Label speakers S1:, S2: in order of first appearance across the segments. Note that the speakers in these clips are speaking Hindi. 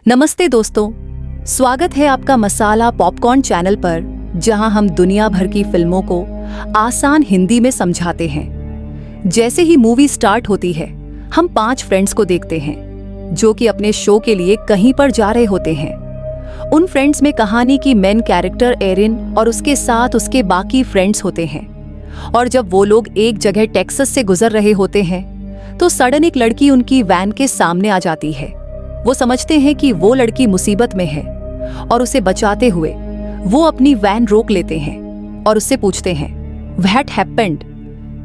S1: नमस्ते दोस्तों, स्वागत है आपका मसाला पॉपकॉर्न चैनल पर, जहां हम दुनिया भर की फिल्मों को आसान हिंदी में समझाते हैं। जैसे ही मूवी स्टार्ट होती है, हम 5 फ्रेंड्स को देखते हैं जो कि अपने शो के लिए कहीं पर जा रहे होते हैं। उन फ्रेंड्स में कहानी की मेन कैरेक्टर एरिन और उसके साथ उसके बाकी फ्रेंड्स होते हैं। और जब वो लोग एक जगह टेक्सास से गुजर रहे होते हैं तो सडन एक लड़की उनकी वैन के सामने आ जाती है। वो समझते हैं कि वो लड़की मुसीबत में है और उसे बचाते हुए वो अपनी वैन रोक लेते हैं और उससे पूछते हैं, व्हाट हैपेंड,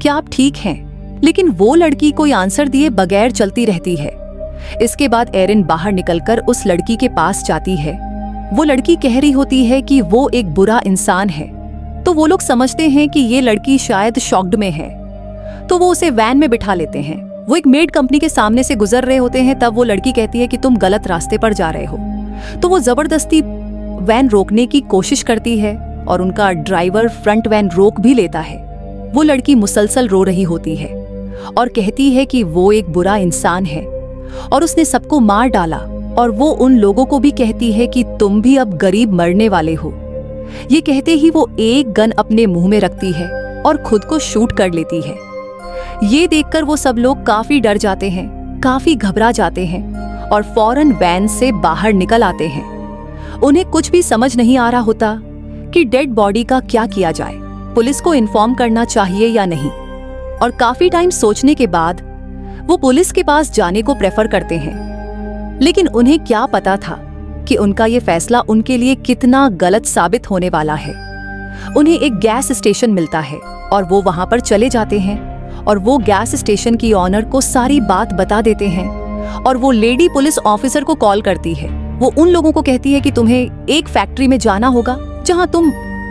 S1: क्या आप ठीक हैं? लेकिन वो लड़की कोई आंसर दिए बगैर चलती रहती है। इसके बाद एरिन बाहर निकलकर उस लड़की के पास जाती है। वो लड़की कह रही होती है कि वो एक बुरा इंसान है, तो वो लोग समझते हैं कि ये लड़की शायद शॉक्ड में है, तो वो उसे वैन में बिठा लेते हैं। वो एक मेड कंपनी के सामने से गुजर रहे होते हैं, तब वो लड़की कहती है कि तुम गलत रास्ते पर जा रहे हो। तो वो जबरदस्ती वैन रोकने की कोशिश करती है और उनका ड्राइवर फ्रंट वैन रोक भी लेता है। वो लड़की मुसलसल रो रही होती है और कहती है कि वो एक बुरा इंसान है और उसने सबको मार डाला, और वो उन लोगों को भी कहती है कि तुम भी अब गरीब मरने वाले हो। ये कहते ही वो एक गन अपने मुंह में रखती है और खुद को शूट कर लेती है। ये देखकर वो सब लोग काफी डर जाते हैं, काफी घबरा जाते हैं और फौरन वैन से बाहर निकल आते हैं। उन्हें कुछ भी समझ नहीं आ रहा होता कि डेड बॉडी का क्या किया जाए, पुलिस को इन्फॉर्म करना चाहिए या नहीं। और काफी टाइम सोचने के बाद वो पुलिस के पास जाने को प्रेफर करते हैं। लेकिन उन्हें क्या पता था कि उनका ये फैसला उनके लिए कितना गलत साबित होने वाला है। उन्हें एक गैस स्टेशन मिलता है और वो वहां पर चले जाते हैं और वो गैस स्टेशन की ऑनर को सारी बात बता देते हैं। और वो लेडी पुलिस ऑफिसर को कॉल करती है। वो उन लोगों को कहती है कि तुम्हें एक फैक्ट्री में जाना होगा जहां तुम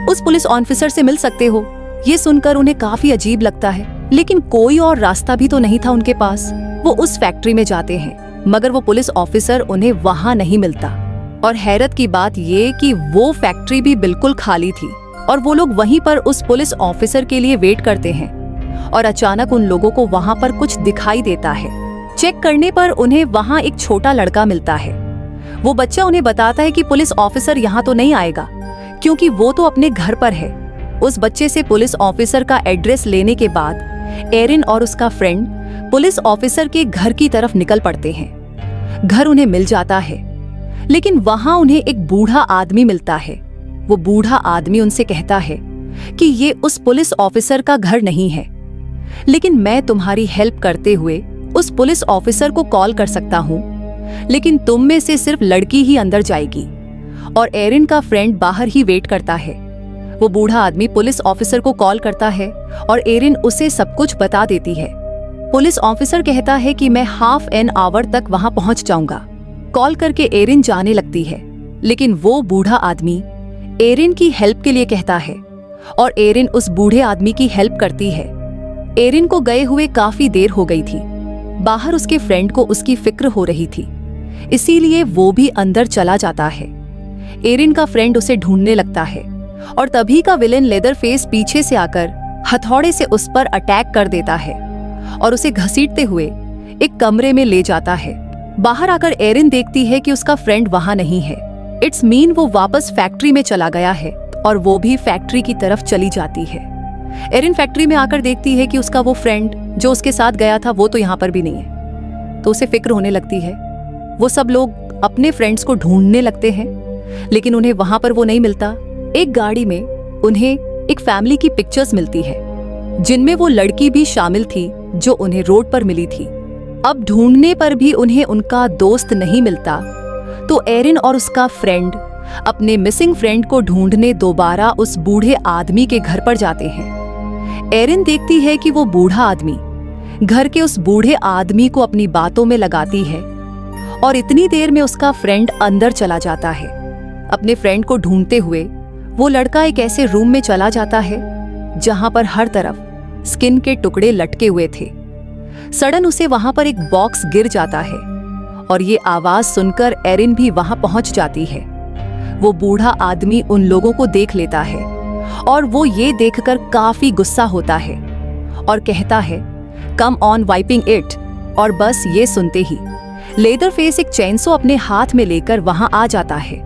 S1: उस पुलिस ऑफिसर से मिल सकते हो। ये सुनकर उन्हें काफी अजीब लगता है, लेकिन कोई और रास्ता भी तो नहीं था उनके पास। वो उस फैक्ट्री में जाते हैं, मगर वो पुलिस ऑफिसर उन्हें वहां नहीं मिलता। और हैरत की बात ये कि वो फैक्ट्री भी बिल्कुल खाली थी और वो लोग वहीं पर उस पुलिस ऑफिसर के लिए वेट करते हैं। और अचानक उन लोगों को वहां पर कुछ दिखाई देता है। चेक करने पर उन्हें वहां एक छोटा लड़का मिलता है। वो बच्चा उन्हें बताता है कि पुलिस ऑफिसर यहाँ तो नहीं आएगा, क्योंकि वो तो अपने घर पर है। उस बच्चे से पुलिस ऑफिसर का एड्रेस लेने के बाद एरिन और उसका फ्रेंड पुलिस ऑफिसर के घर की तरफ निकल पड़ते हैं। घर उन्हें मिल जाता है, लेकिन वहां उन्हें एक बूढ़ा आदमी मिलता है। वो बूढ़ा आदमी उनसे कहता है कि ये उस पुलिस ऑफिसर का घर नहीं है, लेकिन मैं तुम्हारी हेल्प करते हुए उस पुलिस ऑफिसर को कॉल कर सकता हूँ, लेकिन तुम में से सिर्फ लड़की ही अंदर जाएगी। और एरिन का फ्रेंड बाहर ही वेट करता है। वो बूढ़ा आदमी पुलिस ऑफिसर को कॉल करता है और एरिन उसे सब कुछ बता देती है। पुलिस ऑफिसर कहता है कि मैं हाफ एन आवर तक वहां पहुंच जाऊंगा। कॉल करके एरिन जाने लगती है, लेकिन वो बूढ़ा आदमी एरिन की हेल्प के लिए कहता है और एरिन उस बूढ़े आदमी की हेल्प करती है। एरिन को गए हुए काफी देर हो गई थी। बाहर उसके फ्रेंड को उसकी फिक्र हो रही थी, इसीलिए वो भी अंदर चला जाता है। एरिन का फ्रेंड उसे ढूंढने लगता है और तभी का विलेन लेदर फेस पीछे से आकर हथौड़े से उस पर अटैक कर देता है और उसे घसीटते हुए एक कमरे में ले जाता है। बाहर आकर एरिन देखती है कि उसका फ्रेंड वहां नहीं है। इट्स मीन वो वापस फैक्ट्री में चला गया है और वो भी फैक्ट्री की तरफ चली जाती है। एरिन फैक्ट्री में आकर देखती है कि उसका वो फ्रेंड जो उसके साथ गया था वो तो यहाँ पर भी नहीं है, तो उसे फिक्र होने लगती है। वो सब लोग अपने फ्रेंड्स को ढूंढने लगते हैं, लेकिन उन्हें वहां पर वो नहीं मिलता। एक गाड़ी में उन्हें एक फैमिली की पिक्चर्स मिलती है, जिनमें वो लड़की भी शामिल थी जो उन्हें रोड पर मिली थी। अब ढूंढने पर भी उन्हें उनका दोस्त नहीं मिलता, तो एरिन और उसका फ्रेंड अपने मिसिंग फ्रेंड को ढूंढने दोबारा उस बूढ़े आदमी के घर पर जाते हैं। एरिन देखती है कि वो बूढ़ा आदमी घर के उस बूढ़े आदमी को अपनी बातों में लगाती है और इतनी देर में उसका फ्रेंड अंदर चला जाता है। अपने फ्रेंड को ढूंढते हुए वो लड़का एक ऐसे रूम में चला जाता है जहां पर हर तरफ स्किन के टुकड़े लटके हुए थे। सडन उसे वहां पर एक बॉक्स गिर जाता है और ये आवाज सुनकर एरिन भी वहां पहुंच जाती है। वो बूढ़ा आदमी उन लोगों को देख लेता है और वो ये देखकर काफी गुस्सा होता है और कहता है, कम ऑन वाइपिंग इट। और बस ये सुनते ही लेदरफेस एक चेनसो अपने हाथ में लेकर वहां आ जाता है।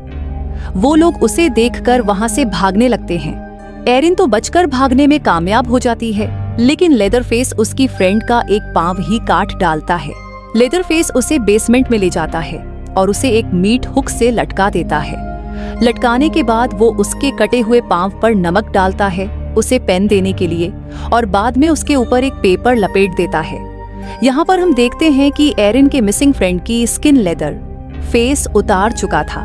S1: वो लोग उसे देखकर वहां से भागने लगते हैं। एरिन तो बचकर भागने में कामयाब हो जाती है, लेकिन लेदरफेस उसकी फ्रेंड का एक पांव ही काट डालता है। लेदरफेस उसे बेसमेंट में ले जाता है और उसे एक मीट हुक से लटका देता है। लटकाने के बाद वो उसके कटे हुए पांव पर नमक डालता है उसे पेन देने के लिए, और बाद में उसके ऊपर एक पेपर लपेट देता है। यहाँ पर हम देखते हैं कि एरिन के मिसिंग फ्रेंड की स्किन लेदर फेस उतार चुका था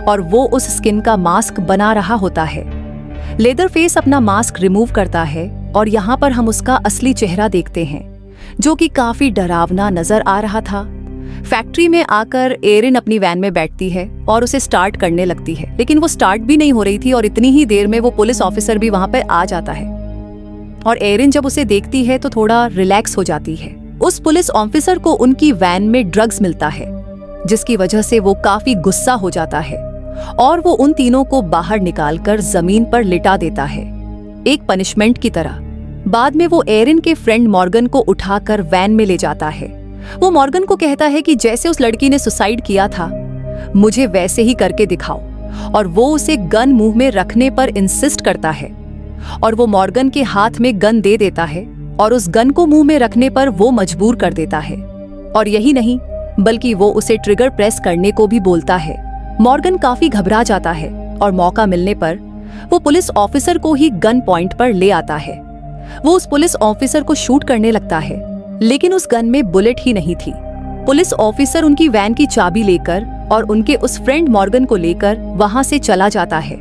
S1: और वो उस स्किन का मास्क बना रहा होता है। लेदरफेस अपना मास्क रिमूव करता है और यहाँ पर हम उसका असली चेहरा देखते हैं, जो कि काफी डरावना नजर आ रहा था। फैक्ट्री में आकर एरिन अपनी वैन में बैठती है और उसे स्टार्ट करने लगती है, लेकिन वो स्टार्ट भी नहीं हो रही थी और इतनी ही देर में वो पुलिस ऑफिसर भी वहां पर आ जाता है। और एरिन जब उसे देखती है तो थोड़ा रिलैक्स हो जाती है। उस पुलिस ऑफिसर को उनकी वैन में ड्रग्स मिलता है, जिसकी वजह से वो काफी गुस्सा हो जाता है और वो उन तीनों को बाहर निकालकर जमीन पर लिटा देता है, एक पनिशमेंट की तरह। बाद में वो एरिन के फ्रेंड मॉर्गन को उठाकर वैन में ले जाता है। वो मॉर्गन को कहता है कि जैसे उस लड़की ने सुसाइड किया था, मुझे वैसे ही करके दिखाओ, और वो उसे गन मुंह में रखने पर इंसिस्ट करता है और वो मॉर्गन के हाथ में गन दे देता है और उस गन को मुंह में रखने पर वो मजबूर कर देता है। और यही नहीं, बल्कि वो उसे ट्रिगर प्रेस करने को भी बोलता है। मॉर्गन काफी घबरा जाता है और मौका मिलने पर वो पुलिस ऑफिसर को ही गन पॉइंट पर ले आता है। वो उस पुलिस ऑफिसर को शूट करने लगता है, लेकिन उस गन में बुलेट ही नहीं थी। पुलिस ऑफिसर उनकी वैन की चाबी लेकर और उनके उस फ्रेंड मॉर्गन को लेकर वहां से चला जाता है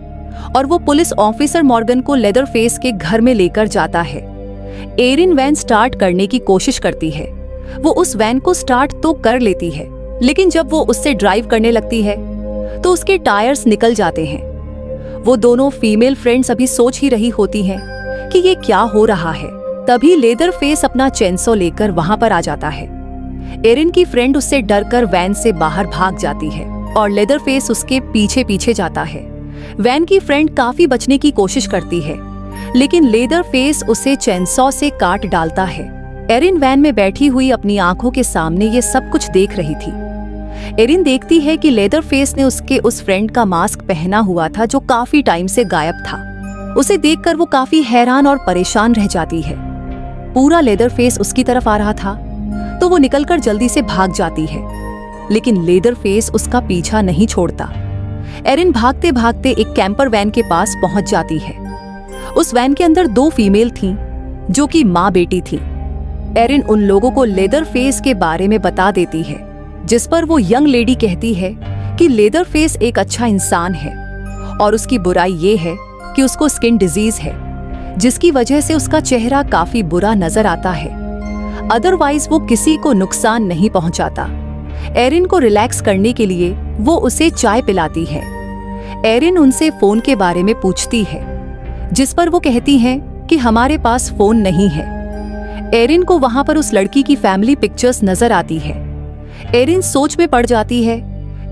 S1: और वो पुलिस ऑफिसर मॉर्गन को लेदरफेस के घर में लेकर जाता है। एरिन वैन स्टार्ट करने की कोशिश करती है। वो उस वैन को स्टार्ट तो कर लेती है, लेकिन जब वो उससे ड्राइव करने लगती है तो उसके टायर्स निकल जाते हैं। वो दोनों फीमेल फ्रेंड्स अभी सोच ही रही होती हैं कि ये क्या हो रहा है। तभी लेदरफेस अपना चेनसो लेकर वहां पर आ जाता है। एरिन की फ्रेंड उससे डरकर वैन से बाहर भाग जाती है और लेदरफेस उसके पीछे पीछे जाता है। वैन की फ्रेंड काफी बचने की कोशिश करती है, लेकिन लेदरफेस उसे चेनसॉ से काट डालता है। एरिन वैन में बैठी हुई अपनी आंखों के सामने ये सब कुछ देख रही थी। एरिन देखती है कि लेदरफेस ने उसके उस फ्रेंड का मास्क पहना हुआ था, जो काफी टाइम से गायब था। उसे देखकर वो काफी हैरान और परेशान रह जाती है। पूरा लेदरफेस उसकी तरफ आ रहा था तो वो निकलकर जल्दी से भाग जाती है, लेकिन लेदरफेस उसका पीछा नहीं छोड़ता। एरिन भागते भागते एक कैंपर वैन के पास पहुंच जाती है। उस वैन के अंदर 2 फीमेल थीं, जो कि माँ बेटी थीं। एरिन उन लोगों को लेदरफेस के बारे में बता देती है, जिस पर वो यंग लेडी कहती है कि लेदरफेस एक अच्छा इंसान है और उसकी बुराई ये है कि उसको स्किन डिजीज है, जिसकी वजह से उसका चेहरा काफी बुरा नजर आता है। अदरवाइज वो किसी को नुकसान नहीं पहुंचाता। एरिन को रिलैक्स करने के लिए वो उसे चाय पिलाती है। एरिन उनसे फोन के बारे में पूछती है, जिस पर वो कहती हैं कि हमारे पास फोन नहीं है। एरिन को वहां पर उस लड़की की फैमिली पिक्चर्स नजर आती है। एरिन सोच में पड़ जाती है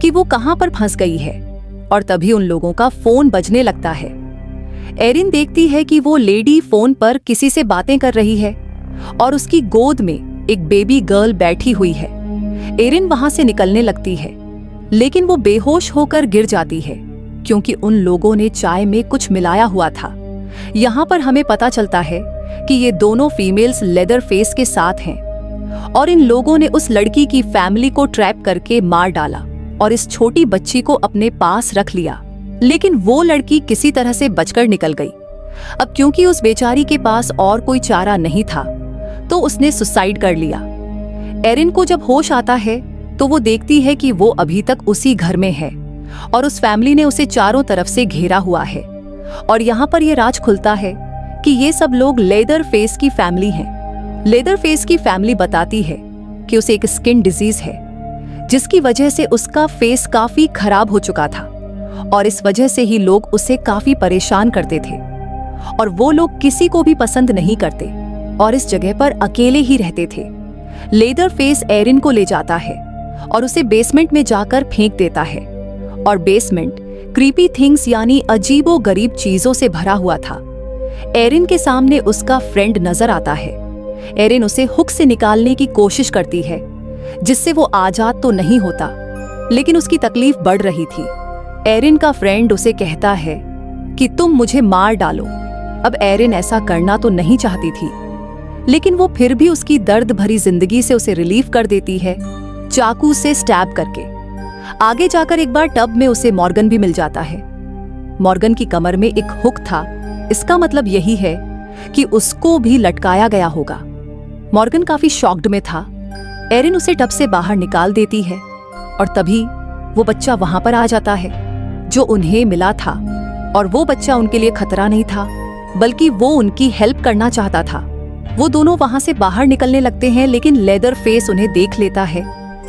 S1: कि वो कहां पर फंस गई है, और तभी उन लोगों का फोन बजने लगता है। एरिन देखती है कि वो लेडी फोन पर किसी से बातें कर रही है और उसकी गोद में एक बेबी गर्ल बैठी हुई है। एरिन वहां से निकलने लगती है, लेकिन वो बेहोश होकर गिर जाती है, क्योंकि उन लोगों ने चाय में कुछ मिलाया हुआ था। यहाँ पर हमें पता चलता है कि ये दोनों फीमेल्स लेदरफेस के साथ हैं और इन लोगों ने उस लड़की की फैमिली को ट्रैप करके मार डाला और इस छोटी बच्ची को अपने पास रख लिया। लेकिन वो लड़की किसी तरह से बचकर निकल गई। अब क्योंकि उस बेचारी के पास और कोई चारा नहीं था, तो उसने सुसाइड कर लिया। एरिन को जब होश आता है तो वो देखती है कि वो अभी तक उसी घर में है और उस फैमिली ने उसे चारों तरफ से घेरा हुआ है। और यहाँ पर यह राज खुलता है कि ये सब लोग लेदरफेस की फैमिली हैं। लेदरफेस की फैमिली बताती है कि उसे एक स्किन डिजीज है, जिसकी वजह से उसका फेस काफी खराब हो चुका था और इस वजह से ही लोग उसे काफी परेशान करते थे और वो लोग किसी को भी पसंद नहीं करते और इस जगह पर अकेले ही रहते थे। लेदरफेस एरिन को ले जाता है और उसे बेसमेंट में जाकर फेंक देता है और बेसमेंट क्रीपी थिंग्स यानी अजीबो गरीब चीजों से भरा हुआ था। एरिन के सामने उसका फ्रेंड नजर आता है। एरिन उसे हुक से निकालने की कोशिश करती है, जिससे वो आजाद तो नहीं होता, लेकिन उसकी तकलीफ बढ़ रही थी। एरिन का फ्रेंड उसे कहता है कि तुम मुझे मार डालो। अब एरिन ऐसा करना तो नहीं चाहती थी, लेकिन वो फिर भी उसकी दर्द भरी जिंदगी से उसे रिलीफ कर देती है, चाकू से स्टैब करके। आगे जाकर एक बार टब में उसे मॉर्गन भी मिल जाता है। मॉर्गन की कमर में एक हुक था, इसका मतलब यही है कि उसको भी लटकाया गया होगा। मॉर्गन काफी शॉक्ड में था। एरिन उसे टब से बाहर निकाल देती है और तभी वो बच्चा वहां पर आ जाता है जो उन्हें मिला था। और वो बच्चा उनके लिए खतरा नहीं था, बल्कि वो उनकी हेल्प करना चाहता था। वो दोनों वहां से बाहर निकलने लगते हैं, लेकिन लेदर फेस उन्हें देख लेता है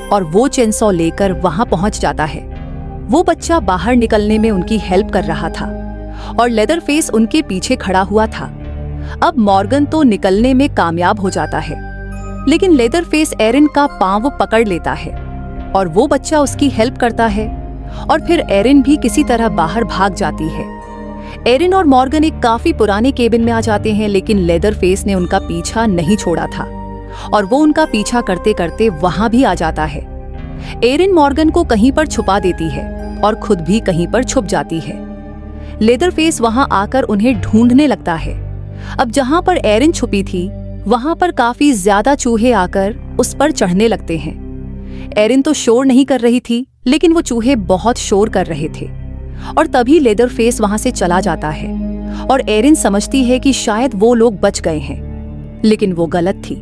S1: और वो चेनसॉ लेकर वहां पहुंच जाता है। वो बच्चा बाहर निकलने में उनकी हेल्प कर रहा था और लेदर फेस उनके पीछे खड़ा हुआ था। अब मॉर्गन तो निकलने में कामयाब हो जाता है, लेकिन लेदर फेस एरिन का पांव पकड़ लेता है और वो बच्चा उसकी हेल्प करता है और फिर एरिन भी किसी तरह बाहर भाग जाती है। एरिन और मॉर्गन एक काफी पुराने केबिन में आ जाते हैं, लेकिन लेदर फेस ने उनका पीछा नहीं छोड़ा था और वो उनका पीछा करते करते वहां भी आ जाता है। एरिन मॉर्गन को कहीं पर छुपा देती है और खुद भी कहीं पर छुप जाती है। लेदर फेस वहां आकर उन्हें ढूंढने लगता है। अब जहां पर एरिन छुपी थी वहां पर काफी ज्यादा चूहे आकर उस पर चढ़ने लगते हैं। एरिन तो शोर नहीं कर रही थी, लेकिन वो चूहे बहुत शोर कर रहे थे और तभी लेदर फेस वहां से चला जाता है और एरिन समझती है कि शायद वो लोग बच गए हैं, लेकिन वो गलत थी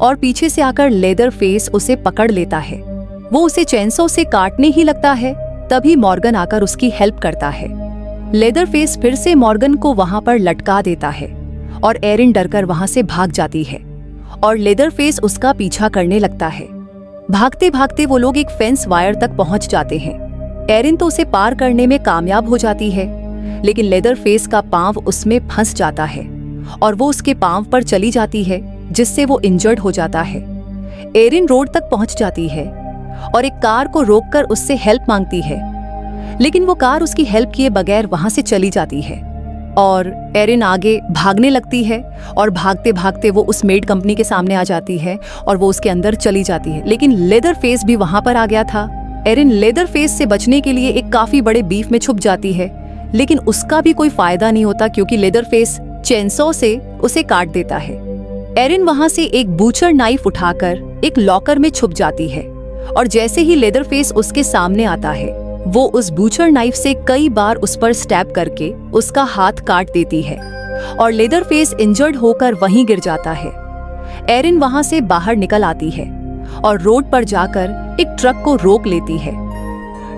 S1: और पीछे से आकर लेदर फेस उसे पकड़ लेता है। वो उसे चेनसॉ से काटने ही लगता है, तभी मॉर्गन आकर उसकी हेल्प करता है। लेदर फेस फिर से मॉर्गन को वहां पर लटका देता है और एरिन डरकर वहां से भाग जाती है और लेदर फेस उसका पीछा करने लगता है। भागते भागते वो लोग एक फेंस वायर तक पहुंच जाते हैं। एरिन तो उसे पार करने में कामयाब हो जाती है, लेकिन लेदर फेस का पांव उसमें फंस जाता है और वो उसके पांव पर चली जाती है, जिससे वो इंजर्ड हो जाता है। एरिन रोड तक पहुंच जाती है और एक कार को रोककर उससे हेल्प मांगती है, लेकिन वो कार उसकी हेल्प किए बगैर वहां से चली जाती है और एरिन आगे भागने लगती है और भागते भागते वो उस मेड कंपनी के सामने आ जाती है और वो उसके अंदर चली जाती है, लेकिन लेदर फेस भी वहां पर आ गया था। एरिन लेदर फेस से बचने के लिए एक काफी बड़े बीफ में छुप जाती है, लेकिन उसका भी कोई फायदा नहीं होता क्योंकि लेदर फेस चेनसॉ से उसे काट देता है। एरिन वहां से एक बूचर नाइफ उठाकर एक लॉकर में छुप जाती है और जैसे ही लेदर फेस उसके सामने आता है, वो उस बूचर नाइफ से कई बार उस पर स्टैब करके उसका हाथ काट देती है और लेदर फेस इंजर्ड होकर वहीं गिर जाता है। एरिन वहां से बाहर निकल आती है और रोड पर जाकर एक ट्रक को रोक लेती है।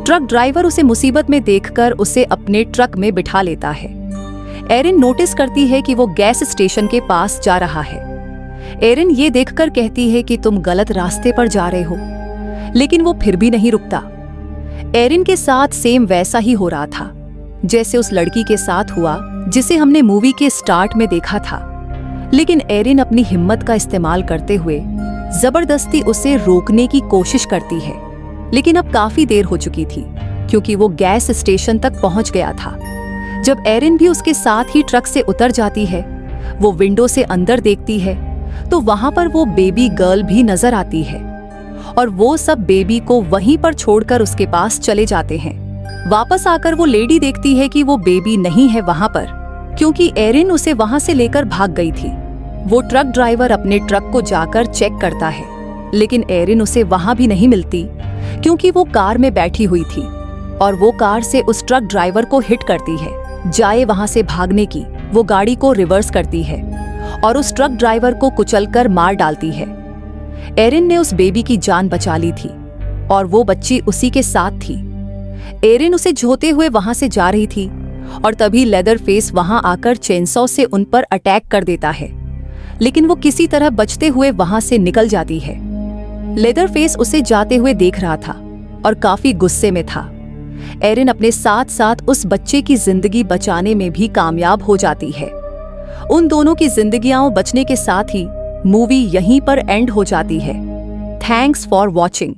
S1: ट्रक ड्राइवर उसे मुसीबत में देखकर उसे अपने ट्रक में बिठा लेता है। एरिन नोटिस करती है कि वो गैस स्टेशन के पास जा रहा है। एरिन ये देखकर कहती है कि तुम गलत रास्ते पर जा रहे हो, लेकिन वो फिर भी नहीं रुकता। एरिन के साथ सेम वैसा ही हो रहा था जैसे उस लड़की के साथ हुआ जिसे हमने मूवी के स्टार्ट में देखा था, लेकिन एरिन अपनी हिम्मत का इस्तेमाल करते हुए जबरदस्ती उसे रोकने की कोशिश करती है, लेकिन अब काफी देर हो चुकी थी क्योंकि वो गैस स्टेशन तक पहुंच गया था। जब एरिन भी उसके साथ ही ट्रक से उतर जाती है, वो विंडो से अंदर देखती है तो वहां पर वो बेबी गर्ल भी नजर आती है और वो सब बेबी को वहीं पर छोड़कर उसके पास चले जाते हैं। वापस आकर वो लेडी देखती है कि वो बेबी नहीं है वहां पर, क्योंकि एरिन उसे वहां से लेकर भाग गई थी। वो ट्रक ड्राइवर अपने ट्रक को जाकर चेक करता है, लेकिन एरिन उसे वहां भी नहीं मिलती क्योंकि वो कार में बैठी हुई थी और वो कार से उस ट्रक ड्राइवर को हिट करती है। जाए वहां से भागने की, वो गाड़ी को रिवर्स करती है और उस ट्रक ड्राइवर को कुचलकर मार डालती है। एरिन ने उस बेबी की जान बचा ली थी और वो बच्ची उसी के साथ थी। एरिन उसे जोहते हुए वहां से जा रही थी और तभी लेदर फेस वहां आकर चेनसॉ से उन पर अटैक कर देता है, लेकिन वो किसी तरह बचते हुए वहां से निकल जाती है। लेदर फेस उसे जाते हुए देख रहा था और काफी गुस्से में था। एरिन अपने साथ साथ उस बच्चे की जिंदगी बचाने में भी कामयाब हो जाती है। उन दोनों की जिंदगियां बचने के साथ ही मूवी यहीं पर एंड हो जाती है। Thanks for watching.